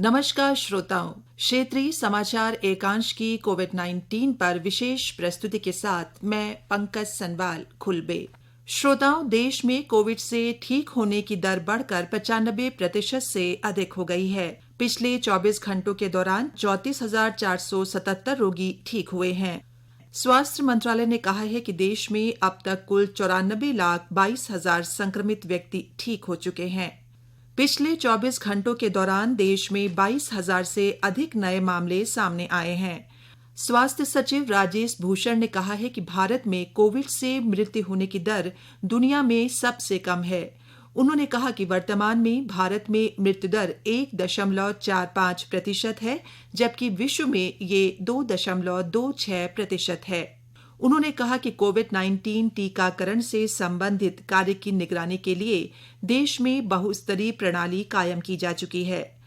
नमस्कार श्रोताओं, क्षेत्रीय समाचार एकांश की कोविड-19 पर विशेष प्रस्तुति के साथ मैं पंकज सनवाल खुलबे। श्रोताओं, देश में कोविड से ठीक होने की दर बढ़कर 95% से अधिक हो गई है। पिछले 24 घंटों के दौरान 34,477 रोगी ठीक हुए हैं। स्वास्थ्य मंत्रालय ने कहा है कि देश में अब तक कुल 94,22,000 संक्रमित व्यक्ति ठीक हो चुके हैं। पिछले 24 घंटों के दौरान देश में 22,000 से अधिक नए मामले सामने आए हैं। स्वास्थ्य सचिव राजेश भूषण ने कहा है कि भारत में कोविड से मृत्यु होने की दर दुनिया में सबसे कम है। उन्होंने कहा कि वर्तमान में भारत में मृत्यु दर 1.45% है, जबकि विश्व में ये 2.26% है। उन्होंने कहा कि कोविड-19 टीकाकरण से संबंधित कार्य की निगरानी के लिए देश में बहुस्तरीय प्रणाली कायम की जा चुकी है।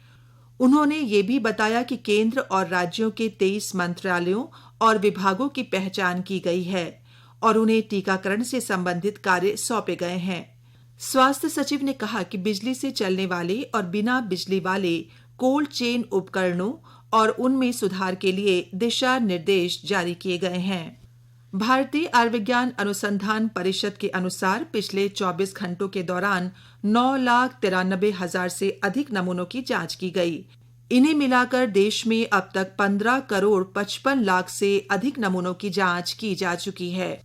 उन्होंने ये भी बताया कि केंद्र और राज्यों के 23 मंत्रालयों और विभागों की पहचान की गई है और उन्हें टीकाकरण से संबंधित कार्य सौंपे गए हैं। स्वास्थ्य सचिव ने कहा कि बिजली से चलने वाले और बिना बिजली वाले कोल्ड चेन उपकरणों और उनमें सुधार के लिए दिशा निर्देश जारी किए गए हैं। भारतीय आयुर्विज्ञान अनुसंधान परिषद के अनुसार पिछले 24 घंटों के दौरान 9,93,000 से अधिक नमूनों की जांच की गई। इन्हें मिलाकर देश में अब तक 15,55,00,000 से अधिक नमूनों की जांच की जा चुकी है।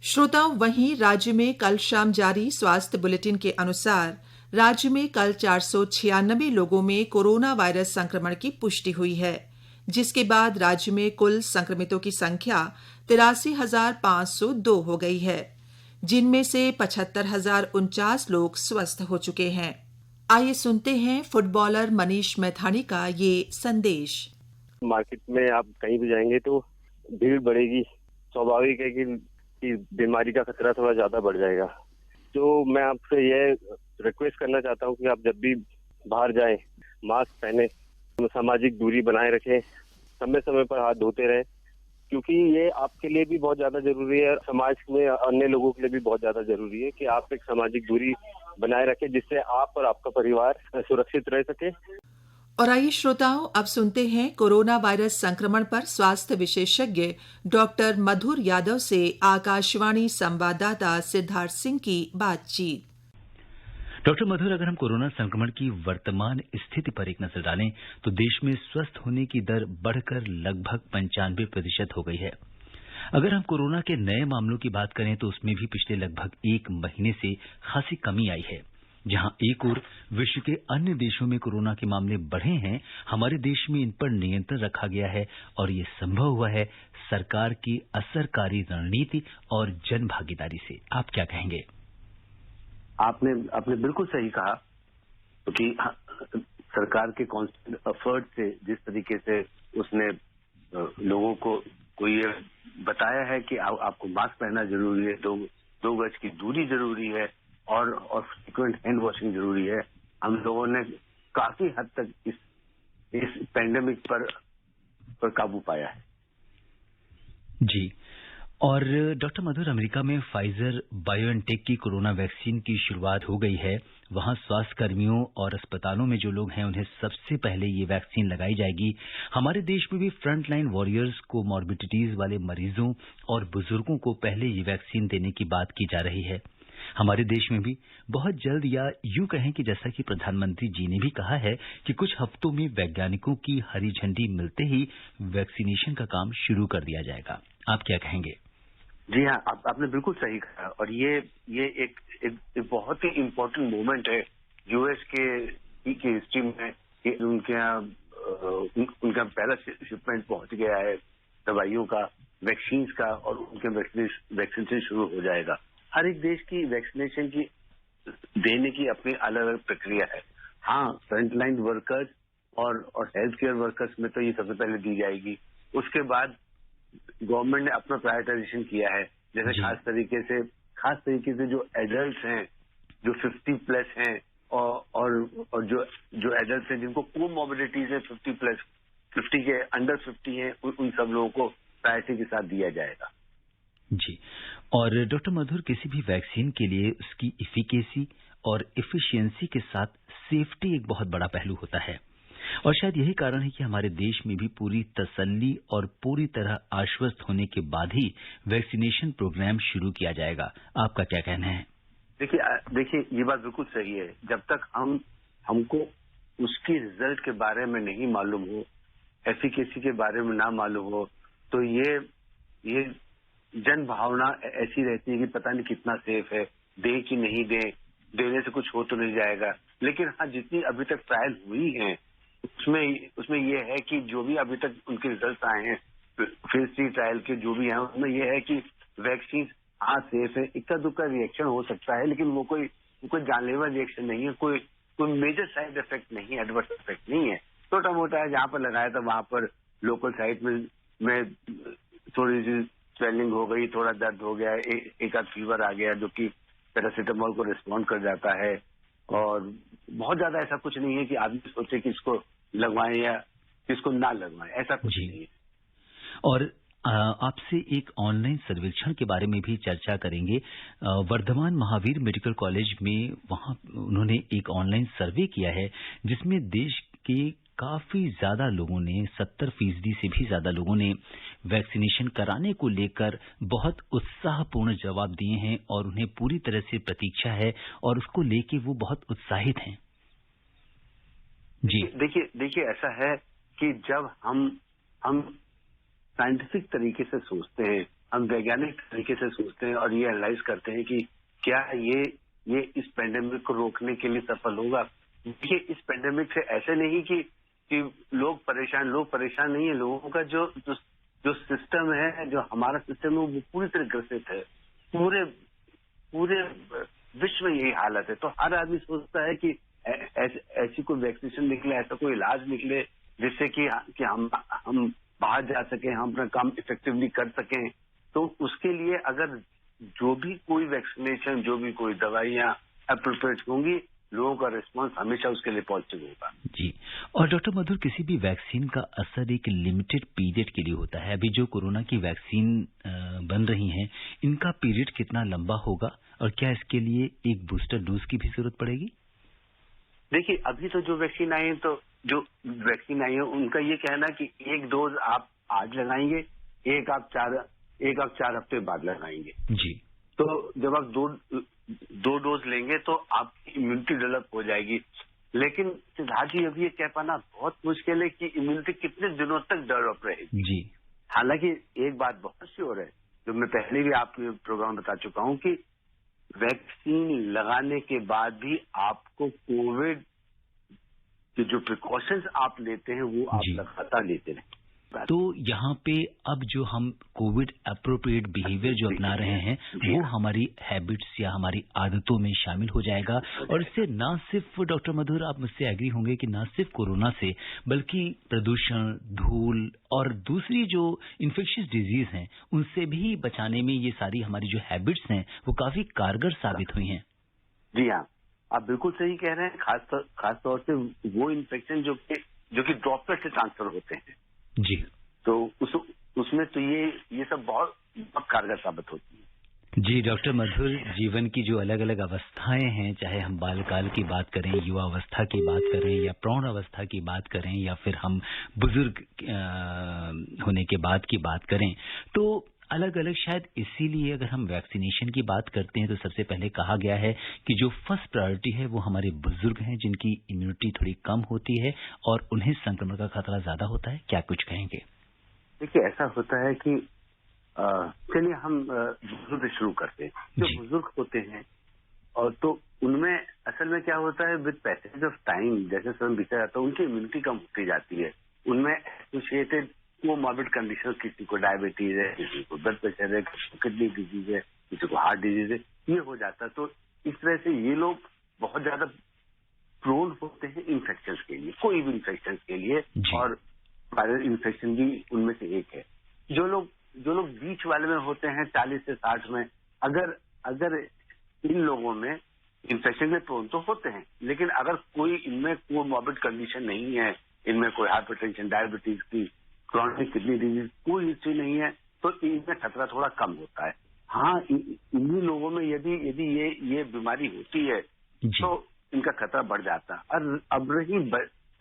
श्रोताओं, वहीं राज्य में कल शाम जारी स्वास्थ्य बुलेटिन के अनुसार राज्य में कल 496 लोगों में कोरोना वायरस संक्रमण की पुष्टि हुई है, जिसके बाद राज्य में कुल संक्रमितों की संख्या 83,502 हो गई है, जिनमें से 75,049 लोग स्वस्थ हो चुके हैं। आइए सुनते हैं फुटबॉलर मनीष मैथानी का ये संदेश। मार्केट में आप कहीं भी जाएंगे तो भीड़ बढ़ेगी। स्वाभाविक है कि बीमारी का खतरा थोड़ा ज्यादा बढ़ जाएगा। तो मैं आपसे यह रिक्वेस्ट करना चाहता हूँ कि आप जब भी बाहर जाएं मास्क पहने, सामाजिक दूरी बनाए रखें, समय समय पर हाथ धोते रहें, क्योंकि ये आपके लिए भी बहुत ज्यादा जरूरी है, समाज में अन्य लोगों के लिए भी बहुत ज्यादा जरूरी है कि आप एक सामाजिक दूरी बनाए रखें, जिससे आप और आपका परिवार सुरक्षित रह सके। और आइए श्रोताओं, अब सुनते हैं कोरोना वायरस संक्रमण पर स्वास्थ्य विशेषज्ञ डॉक्टर मधुर यादव से आकाशवाणी संवाददाता सिद्धार्थ सिंह की बातचीत। डॉक्टर मधुर, अगर हम कोरोना संक्रमण की वर्तमान स्थिति पर एक नजर डालें तो देश में स्वस्थ होने की दर बढ़कर लगभग 95% हो गई है। अगर हम कोरोना के नए मामलों की बात करें तो उसमें भी पिछले लगभग एक महीने से खासी कमी आई है। जहां एक ओर विश्व के अन्य देशों में कोरोना के मामले बढ़े हैं, हमारे देश में इन पर नियंत्रण रखा गया है और ये संभव हुआ है सरकार की असरकारी रणनीति और जन भागीदारी से। आप क्या कहेंगे? आपने बिल्कुल सही कहा, क्योंकि सरकार के कॉन्स्टेंट एफर्ट से जिस तरीके से उसने लोगों को ये बताया है कि आपको मास्क पहनना जरूरी है, 2 गज की दूरी जरूरी है और फ्रीक्वेंट हैंड वॉशिंग जरूरी है, हम लोगों ने काफी हद तक इस पैंडेमिक पर काबू पाया है। जी। और डॉक्टर मधुर, अमेरिका में फाइजर बायोएनटेक की कोरोना वैक्सीन की शुरुआत हो गई है। वहां स्वास्थ्य कर्मियों और अस्पतालों में जो लोग हैं उन्हें सबसे पहले ये वैक्सीन लगाई जाएगी। हमारे देश में भी फ्रंट लाइन वॉरियर्स को, मॉर्बिडिटीज वाले मरीजों और बुजुर्गों को पहले ये वैक्सीन देने की बात की जा रही है। हमारे देश में भी बहुत जल्द, या यूं कहें कि जैसा कि प्रधानमंत्री जी ने भी कहा है कि कुछ हफ्तों में वैज्ञानिकों की हरी झंडी मिलते ही वैक्सीनेशन का काम शुरू कर दिया जाएगा। आप क्या कहेंगे? जी हाँ, आपने बिल्कुल सही कहा और ये एक बहुत ही इम्पोर्टेंट मोमेंट है यूएस के हिस्ट्री में कि उनके यहाँ उनका पहला शिपमेंट पहुंच गया है दवाइयों का, वैक्सीन का, और उनके वैक्सीनेशन शुरू हो जाएगा। हर एक देश की वैक्सीनेशन की देने की अपनी अलग अलग प्रक्रिया है। हाँ, फ्रंट लाइन वर्कर्स और हेल्थ केयर वर्कर्स में तो ये सबसे पहले दी जाएगी। उसके बाद गवर्नमेंट ने अपना प्रायोरिटाइजेशन किया है, जैसे खास तरीके से जो एडल्ट हैं, जो 50 प्लस हैं और जो एडल्ट हैं जिनको कोमॉर्बिडिटीज है 50 के अंडर 50 हैं, उन सब लोगों को प्रायोरिटी के साथ दिया जाएगा। जी। और डॉक्टर मधुर, किसी भी वैक्सीन के लिए उसकी इफिकेसी और एफिशिएंसी के साथ सेफ्टी एक बहुत बड़ा पहलू होता है। और शायद यही कारण है कि हमारे देश में भी पूरी तसल्ली और पूरी तरह आश्वस्त होने के बाद ही वैक्सीनेशन प्रोग्राम शुरू किया जाएगा। आपका क्या कहना है? देखिए ये बात बिल्कुल सही है। जब तक हमको उसकी रिजल्ट के बारे में नहीं मालूम हो, एफिकेसी के बारे में ना मालूम हो, तो ये जन भावना ऐसी रहती है कि पता नहीं कितना सेफ है, दे कि नहीं दे, देने से कुछ हो तो नहीं जाएगा। लेकिन हाँ, जितनी अभी तक ट्रायल हुई हैं उसमें ये है कि जो भी अभी तक उनके रिजल्ट आए हैं फेज 3 ट्रायल के जो भी हैं, उसमें ये है कि वैक्सीन हाँ सेफ है। इक्का दुक्का रिएक्शन हो सकता है, लेकिन वो कोई जानलेवा रिएक्शन नहीं है, कोई मेजर साइड इफेक्ट नहीं है, एडवर्स इफेक्ट नहीं है। छोटा मोटा है, जहाँ पर लगाया था वहां पर लोकल साइट में थोड़ी सी स्वेलिंग हो गई, थोड़ा दर्द हो गया, एक आध फीवर आ गया जो कि पैरासीटामोल को रिस्पॉन्ड कर जाता है। और बहुत ज्यादा ऐसा कुछ नहीं है कि आदमी सोचे कि इसको लगवाएं या इसको ना लगवाएं, ऐसा कुछ नहीं है। और आपसे एक ऑनलाइन सर्वेक्षण के बारे में भी चर्चा करेंगे। वर्धमान महावीर मेडिकल कॉलेज में वहां उन्होंने एक ऑनलाइन सर्वे किया है जिसमें देश के काफी ज्यादा लोगों ने 70% से भी ज्यादा लोगों ने वैक्सीनेशन कराने को लेकर बहुत उत्साहपूर्ण जवाब दिए हैं और उन्हें पूरी तरह से प्रतीक्षा है और उसको लेके वो बहुत उत्साहित हैं। जी देखिए ऐसा है कि जब हम साइंटिफिक तरीके से सोचते हैं, हम वैज्ञानिक तरीके से सोचते हैं और ये एनालाइज करते हैं कि क्या ये इस पेंडेमिक को रोकने के लिए सफल होगा। देखिए इस पेंडेमिक से ऐसे नहीं कि लोग परेशान नहीं है। लोगों का जो सिस्टम है, जो हमारा सिस्टम है, वो पूरी तरह ग्रसित है। पूरे विश्व में यही हालत है। तो हर आदमी सोचता है कि ऐसी कोई वैक्सीनेशन निकले, ऐसा कोई इलाज निकले जिससे कि हम बाहर जा सकें, हम अपना काम इफेक्टिवली कर सकें। तो उसके लिए अगर जो भी कोई वैक्सीनेशन, जो भी कोई दवाइयां एप्रोप्रिएट होंगी, लोगों का रिस्पांस हमेशा उसके लिए पॉजिटिव होगा। जी। और डॉक्टर मधुर, किसी भी वैक्सीन का असर एक लिमिटेड पीरियड के लिए होता है। अभी जो कोरोना की वैक्सीन बन रही हैं, इनका पीरियड कितना लंबा होगा और क्या इसके लिए एक बूस्टर डोज की भी जरूरत पड़ेगी? देखिए अभी तो जो वैक्सीन आई है उनका ये कहना कि एक डोज आप आज लगाएंगे, एक आप 4 हफ्ते बाद लगाएंगे। जी। तो जब आप दो डोज लेंगे तो आपकी इम्यूनिटी डेवलप हो जाएगी। लेकिन सिद्धार्थ जी, अभी ये कह पाना बहुत मुश्किल है कि इम्यूनिटी कितने दिनों तक डेवलप रहेगी। जी। हालांकि एक बात बहुत श्योर है, जो मैं पहले भी आपके प्रोग्राम बता चुका हूं, कि वैक्सीन लगाने के बाद भी आपको कोविड कि जो प्रिकॉशंस आप लेते हैं वो आप लगातार लेते रहें। तो यहाँ पे अब जो हम कोविड अप्रोप्रिएट बिहेवियर जो अपना रहे हैं वो हमारी हैबिट्स या हमारी आदतों में शामिल हो जाएगा। और इससे ना सिर्फ डॉक्टर मधुर, आप मुझसे एग्री होंगे कि ना सिर्फ कोरोना से बल्कि प्रदूषण, धूल और दूसरी जो इन्फेक्शियस डिजीज हैं उनसे भी बचाने में ये सारी हमारी जो हैबिट्स हैं वो काफी कारगर साबित हुई हैं। जी हाँ, आप बिल्कुल सही कह रहे हैं। खास तौर से वो इन्फेक्शन जो कि ड्रॉपलेट से ट्रांसफर होते हैं। जी। तो उसमें तो ये सब बहुत कारगर साबित होती है। जी डॉक्टर मधुर, जीवन की जो अलग अलग अवस्थाएं हैं, चाहे हम बालकाल की बात करें, युवा अवस्था की बात करें या प्रौढ़ अवस्था की बात करें या फिर हम बुजुर्ग होने के बाद की बात करें, तो अलग अलग शायद इसीलिए अगर हम वैक्सीनेशन की बात करते हैं तो सबसे पहले कहा गया है कि जो फर्स्ट प्रायोरिटी है वो हमारे बुजुर्ग हैं जिनकी इम्यूनिटी थोड़ी कम होती है और उन्हें संक्रमण का खतरा ज्यादा होता है। क्या कुछ कहेंगे? देखिए ऐसा होता है कि चलिए हम बुजुर्ग शुरू करते हैं। जो बुजुर्ग होते हैं और तो उनमें असल में क्या होता है, विद पैसेज ऑफ टाइम जैसे समय बीता जाता है उनकी इम्यूनिटी कम होती जाती है। उनमें एसोसिएटेड वो मॉर्बिड कंडीशन, किसी को डायबिटीज है, किसी को ब्लड प्रेशर है, किसी को किडनी डिजीज है, किसी को हार्ट डिजीज है, ये हो जाता है। तो इस तरह से ये लोग बहुत ज्यादा प्रोन होते हैं इन्फेक्शन के लिए, कोई भी इन्फेक्शन के लिए, और वायरल इन्फेक्शन भी उनमें से एक है। जो लोग बीच वाले में होते हैं 40 से 60 में, अगर इन लोगों में इन्फेक्शन के प्रोन तो होते हैं, लेकिन अगर कोई इनमें कोई मॉर्बिड कंडीशन नहीं है, इनमें कोई हाइपरटेंशन, डायबिटीज की, क्रॉनिक किडनी डिजीज कोई हिस्ट्री नहीं है, तो इनमें खतरा थोड़ा कम होता है। हाँ, इन्हीं लोगों में यदि ये बीमारी होती है तो इनका खतरा बढ़ जाता है। और अब रही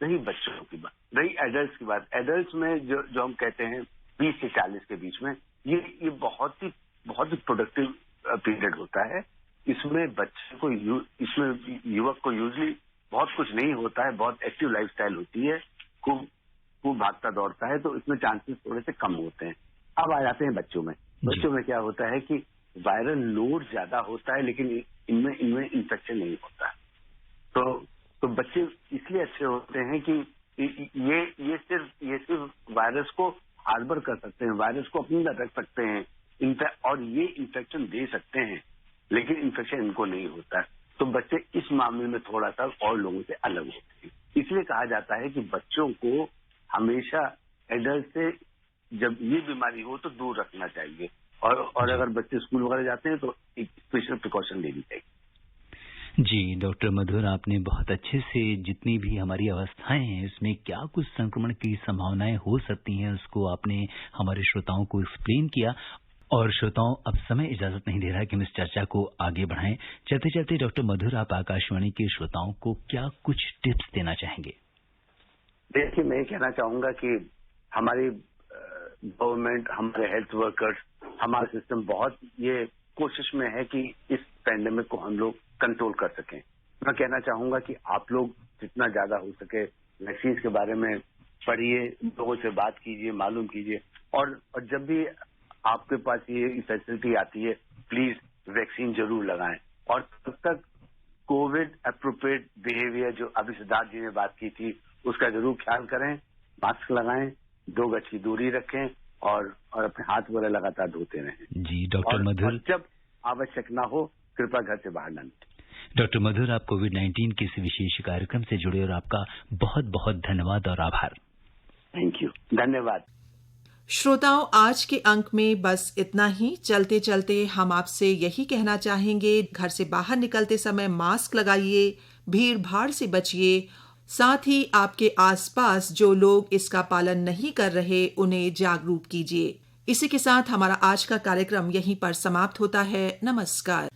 रही बच्चों की बात, रही एडल्ट की बात, एडल्ट में जो हम कहते हैं 20 से 40 के बीच में, ये बहुत ही प्रोडक्टिव पीरियड होता है। इसमें बच्चे को इसमें युवक को यूजली बहुत कुछ नहीं होता है, बहुत एक्टिव लाइफस्टाइल होती है, खूब भागता दौड़ता है, तो इसमें चांसेस थोड़े से कम होते हैं। अब आ जाते हैं बच्चों में। बच्चों में क्या होता है कि वायरल लोड ज्यादा होता है, लेकिन इनमें इन्फेक्शन नहीं होता। तो बच्चे इसलिए अच्छे होते हैं कि ये सिर्फ वायरस को हार्बर कर सकते हैं, वायरस को अपने अंदर रख सकते हैं, और ये इन्फेक्शन दे सकते हैं, लेकिन इन्फेक्शन इनको नहीं होता है। तो बच्चे इस मामले में थोड़ा सा और लोगों से अलग होते हैं। इसलिए कहा जाता है कि बच्चों को हमेशा एडल्ट से जब ये बीमारी हो तो दूर रखना चाहिए, और अगर बच्चे स्कूल वगैरह जाते हैं तो एक स्पेशल प्रिकॉशन लेनी चाहिए। जी डॉक्टर मधुर, आपने बहुत अच्छे से जितनी भी हमारी अवस्थाएं हैं इसमें क्या कुछ संक्रमण की संभावनाएं हो सकती हैं उसको आपने हमारे श्रोताओं को एक्सप्लेन किया। और श्रोताओं, अब समय इजाजत नहीं दे रहा कि हम इस चर्चा को आगे बढ़ाएं। चलते चलते डॉक्टर मधुर, आप आकाशवाणी के श्रोताओं को क्या कुछ टिप्स देना चाहेंगे? देखिए, मैं कहना चाहूंगा कि हमारी गवर्नमेंट, हमारे हेल्थ वर्कर्स, हमारा सिस्टम बहुत ये कोशिश में है कि इस पैंडेमिक को हम लोग कंट्रोल कर सकें। मैं कहना चाहूंगा कि आप लोग जितना ज्यादा हो सके वैक्सीन के बारे में पढ़िए, लोगों से बात कीजिए, मालूम कीजिए, और जब भी आपके पास ये फैसिलिटी आती है प्लीज वैक्सीन जरूर लगाएं। और तब तक कोविड अप्रोप्रिएट बिहेवियर जो अभी सिद्धार्थ जी ने बात की थी उसका जरूर ख्याल करें, मास्क लगाएं, 2 गज की दूरी रखें, और अपने हाथ वगैरह लगातार धोते रहें। जी डॉक्टर मधुर, जब आवश्यक ना हो कृपया घर से बाहर न निकलें। डॉक्टर मधुर, आप कोविड-19 के इस विशेष कार्यक्रम से जुड़े और आपका बहुत बहुत धन्यवाद और आभार। थैंक यू, धन्यवाद। श्रोताओं, आज के अंक में बस इतना ही। चलते चलते हम आपसे यही कहना चाहेंगे, घर से बाहर निकलते समय मास्क लगाइए, भीड़ भाड़ से बचिए, साथ ही आपके आसपास जो लोग इसका पालन नहीं कर रहे उन्हें जागरूक कीजिए। इसी के साथ हमारा आज का कार्यक्रम यहीं पर समाप्त होता है। नमस्कार।